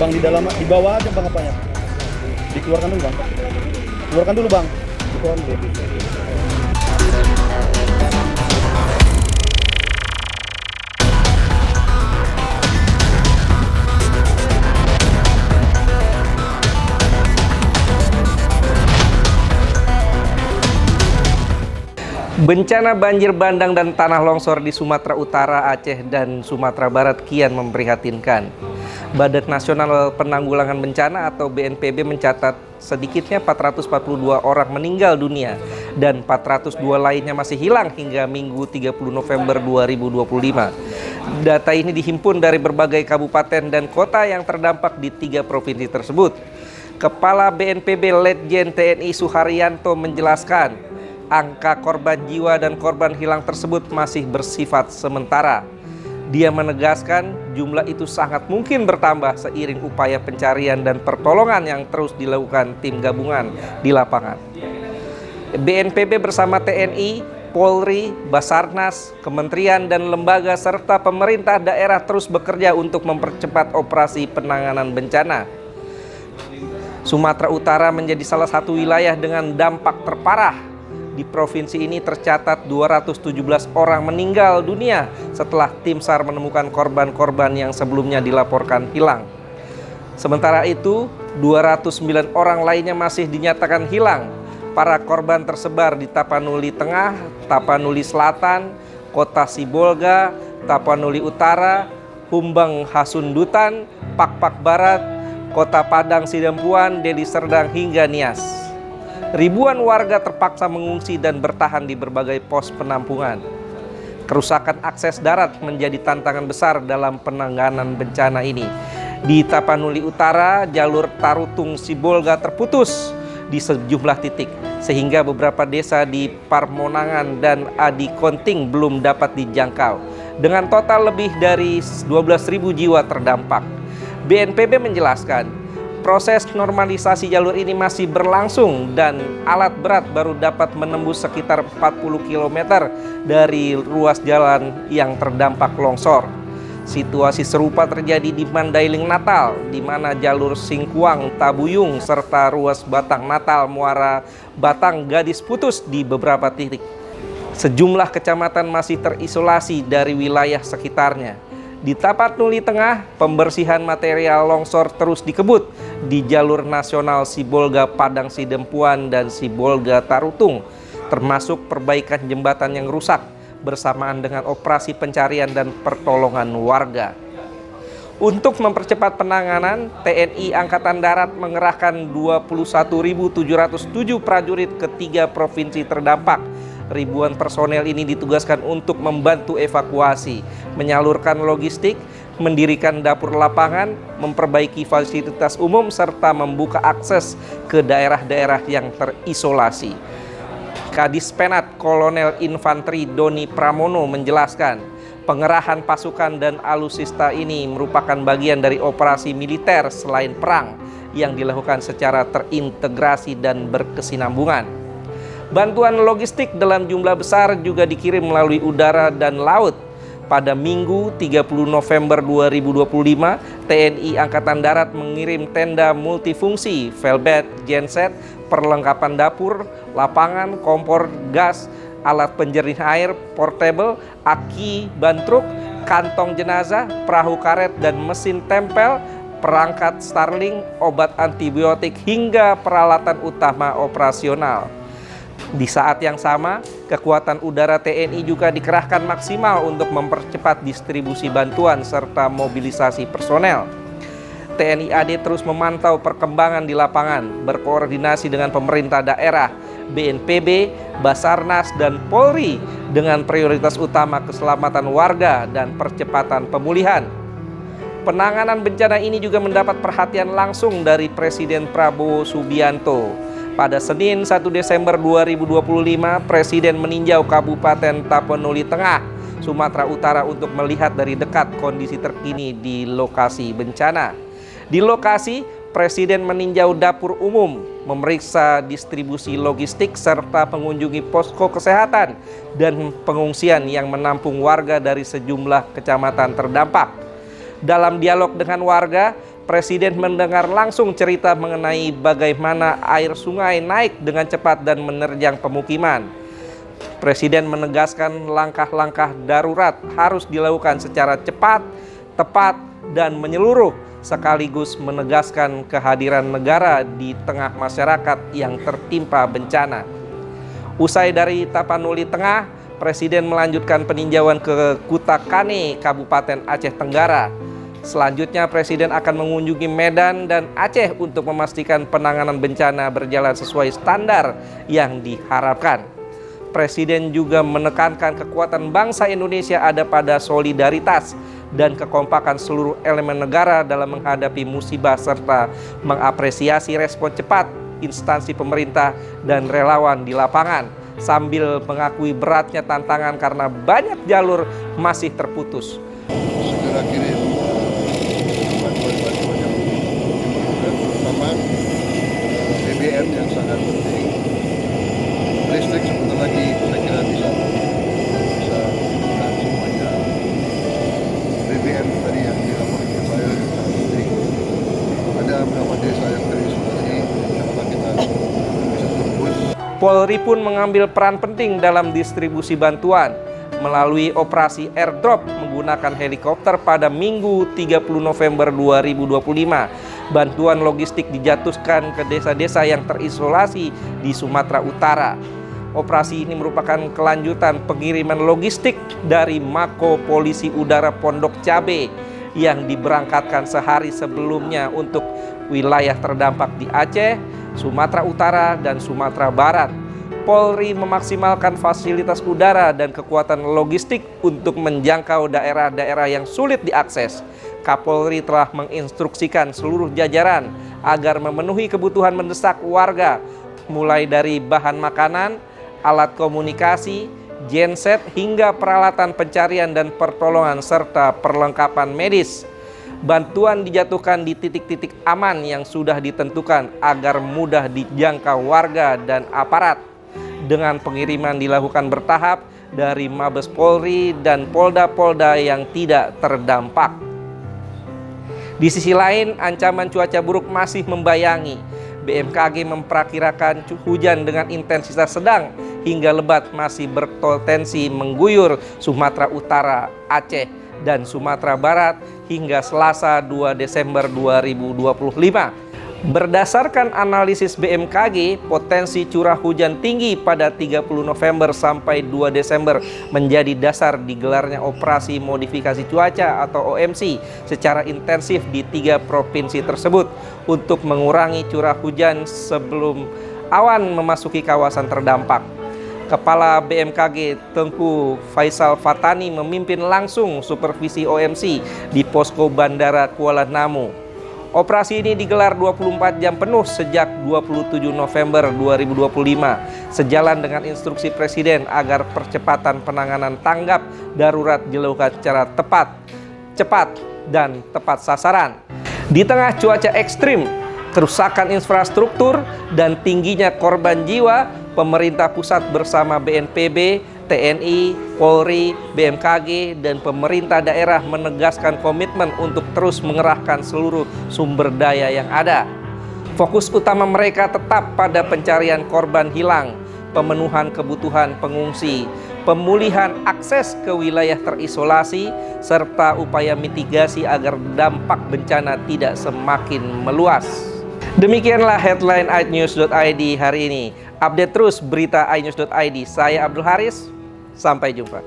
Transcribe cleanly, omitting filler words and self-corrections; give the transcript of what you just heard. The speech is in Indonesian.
Bang di dalam, di bawah aja Bang apanya. Dikeluarkan dulu Bang. Keluarkan dulu Bang. Dikeluarkan dulu. Bencana banjir bandang dan tanah longsor di Sumatera Utara, Aceh, dan Sumatera Barat kian memprihatinkan. Badan Nasional Penanggulangan Bencana atau BNPB mencatat sedikitnya 442 orang meninggal dunia dan 402 lainnya masih hilang hingga Minggu 30 November 2025. Data ini dihimpun dari berbagai kabupaten dan kota yang terdampak di 3 provinsi tersebut. Kepala BNPB Letjen TNI Suharyanto menjelaskan, angka korban jiwa dan korban hilang tersebut masih bersifat sementara. Dia menegaskan jumlah itu sangat mungkin bertambah seiring upaya pencarian dan pertolongan yang terus dilakukan tim gabungan di lapangan. BNPB bersama TNI, Polri, Basarnas, kementerian dan lembaga serta pemerintah daerah terus bekerja untuk mempercepat operasi penanganan bencana. Sumatera Utara menjadi salah satu wilayah dengan dampak terparah. Di provinsi ini tercatat 217 orang meninggal dunia setelah tim SAR menemukan korban-korban yang sebelumnya dilaporkan hilang. Sementara itu, 209 orang lainnya masih dinyatakan hilang. Para korban tersebar di Tapanuli Tengah, Tapanuli Selatan, Kota Sibolga, Tapanuli Utara, Humbang Hasundutan, Pakpak Barat, Kota Padang Sidempuan, Deli Serdang hingga Nias. Ribuan warga terpaksa mengungsi dan bertahan di berbagai pos penampungan. Kerusakan akses darat menjadi tantangan besar dalam penanganan bencana ini. Di Tapanuli Utara, jalur Tarutung Sibolga terputus di sejumlah titik, sehingga beberapa desa di Parmonangan dan Adi Konting belum dapat dijangkau. Dengan total lebih dari 12.000 jiwa terdampak. BNPB menjelaskan, proses normalisasi jalur ini masih berlangsung dan alat berat baru dapat menembus sekitar 40 km dari ruas jalan yang terdampak longsor. Situasi serupa terjadi di Mandailing Natal, di mana jalur Singkuang, Tabuyung, serta ruas Batang Natal, Muara Batang, Gadis putus di beberapa titik. Sejumlah kecamatan masih terisolasi dari wilayah sekitarnya. Di Tapanuli Tengah, pembersihan material longsor terus dikebut di jalur nasional Sibolga Padang Sidempuan dan Sibolga Tarutung, termasuk perbaikan jembatan yang rusak bersamaan dengan operasi pencarian dan pertolongan warga. Untuk mempercepat penanganan, TNI Angkatan Darat mengerahkan 21.707 prajurit ke 3 provinsi terdampak. Ribuan personel ini ditugaskan untuk membantu evakuasi, menyalurkan logistik, mendirikan dapur lapangan, memperbaiki fasilitas umum, serta membuka akses ke daerah-daerah yang terisolasi. Kadis Penat Kolonel Infanteri Doni Pramono menjelaskan, pengerahan pasukan dan alutsista ini merupakan bagian dari operasi militer selain perang yang dilakukan secara terintegrasi dan berkesinambungan. Bantuan logistik dalam jumlah besar juga dikirim melalui udara dan laut. Pada Minggu 30 November 2025, TNI Angkatan Darat mengirim tenda multifungsi, velbet, genset, perlengkapan dapur, lapangan, kompor gas, alat penjernih air portable, aki, ban truk, kantong jenazah, perahu karet dan mesin tempel, perangkat Starlink, obat antibiotik hingga peralatan utama operasional. Di saat yang sama, kekuatan udara TNI juga dikerahkan maksimal untuk mempercepat distribusi bantuan serta mobilisasi personel. TNI AD terus memantau perkembangan di lapangan, berkoordinasi dengan pemerintah daerah, BNPB, Basarnas, dan Polri dengan prioritas utama keselamatan warga dan percepatan pemulihan. Penanganan bencana ini juga mendapat perhatian langsung dari Presiden Prabowo Subianto. Pada Senin 1 Desember 2025, Presiden meninjau Kabupaten Tapanuli Tengah, Sumatera Utara untuk melihat dari dekat kondisi terkini di lokasi bencana. Di lokasi, Presiden meninjau dapur umum, memeriksa distribusi logistik, serta mengunjungi posko kesehatan dan pengungsian yang menampung warga dari sejumlah kecamatan terdampak. Dalam dialog dengan warga, Presiden mendengar langsung cerita mengenai bagaimana air sungai naik dengan cepat dan menerjang pemukiman. Presiden menegaskan langkah-langkah darurat harus dilakukan secara cepat, tepat, dan menyeluruh, sekaligus menegaskan kehadiran negara di tengah masyarakat yang tertimpa bencana. Usai dari Tapanuli Tengah, Presiden melanjutkan peninjauan ke Kutakane, Kabupaten Aceh Tenggara. Selanjutnya, Presiden akan mengunjungi Medan dan Aceh untuk memastikan penanganan bencana berjalan sesuai standar yang diharapkan. Presiden juga menekankan kekuatan bangsa Indonesia ada pada solidaritas dan kekompakan seluruh elemen negara dalam menghadapi musibah serta mengapresiasi respon cepat instansi pemerintah dan relawan di lapangan, sambil mengakui beratnya tantangan karena banyak jalur masih terputus. Segera kirim bantuan-bantuan yang diperlukan, terutama BBM yang sangat penting. Listrik sebentar lagi saya kira bisa menggunakan semuanya. BBM tadi yang dilaporkan ke saya sangat penting. Ada beberapa desa yang terisolasi, insya kita bisa tembus. Polri pun mengambil peran penting dalam distribusi bantuan melalui operasi airdrop menggunakan helikopter pada Minggu 30 November 2025. Bantuan logistik dijatuhkan ke desa-desa yang terisolasi di Sumatera Utara. Operasi ini merupakan kelanjutan pengiriman logistik dari Mako Polisi Udara Pondok Cabe yang diberangkatkan sehari sebelumnya untuk wilayah terdampak di Aceh, Sumatera Utara, dan Sumatera Barat. Polri memaksimalkan fasilitas udara dan kekuatan logistik untuk menjangkau daerah-daerah yang sulit diakses. Kapolri telah menginstruksikan seluruh jajaran agar memenuhi kebutuhan mendesak warga, mulai dari bahan makanan, alat komunikasi, genset, hingga peralatan pencarian dan pertolongan serta perlengkapan medis. Bantuan dijatuhkan di titik-titik aman yang sudah ditentukan agar mudah dijangkau warga dan aparat. Dengan pengiriman dilakukan bertahap dari Mabes Polri dan Polda-Polda yang tidak terdampak. Di sisi lain, ancaman cuaca buruk masih membayangi. BMKG memperkirakan hujan dengan intensitas sedang hingga lebat masih berpotensi mengguyur Sumatera Utara, Aceh, dan Sumatera Barat hingga Selasa 2 Desember 2025. Berdasarkan analisis BMKG, potensi curah hujan tinggi pada 30 November sampai 2 Desember menjadi dasar digelarnya operasi modifikasi cuaca atau OMC secara intensif di 3 provinsi tersebut untuk mengurangi curah hujan sebelum awan memasuki kawasan terdampak. Kepala BMKG Tengku Faisal Fatani memimpin langsung supervisi OMC di posko Bandara Kuala Namu. Operasi ini digelar 24 jam penuh sejak 27 November 2025, sejalan dengan instruksi Presiden agar percepatan penanganan tanggap darurat dilakukan secara tepat, cepat, dan tepat sasaran. Di tengah cuaca ekstrim, kerusakan infrastruktur, dan tingginya korban jiwa, pemerintah pusat bersama BNPB, TNI, Polri, BMKG, dan pemerintah daerah menegaskan komitmen untuk terus mengerahkan seluruh sumber daya yang ada. Fokus utama mereka tetap pada pencarian korban hilang, pemenuhan kebutuhan pengungsi, pemulihan akses ke wilayah terisolasi, serta upaya mitigasi agar dampak bencana tidak semakin meluas. Demikianlah headline iNews.id hari ini. Update terus berita iNews.id. Saya Abdul Haris. Sampai jumpa.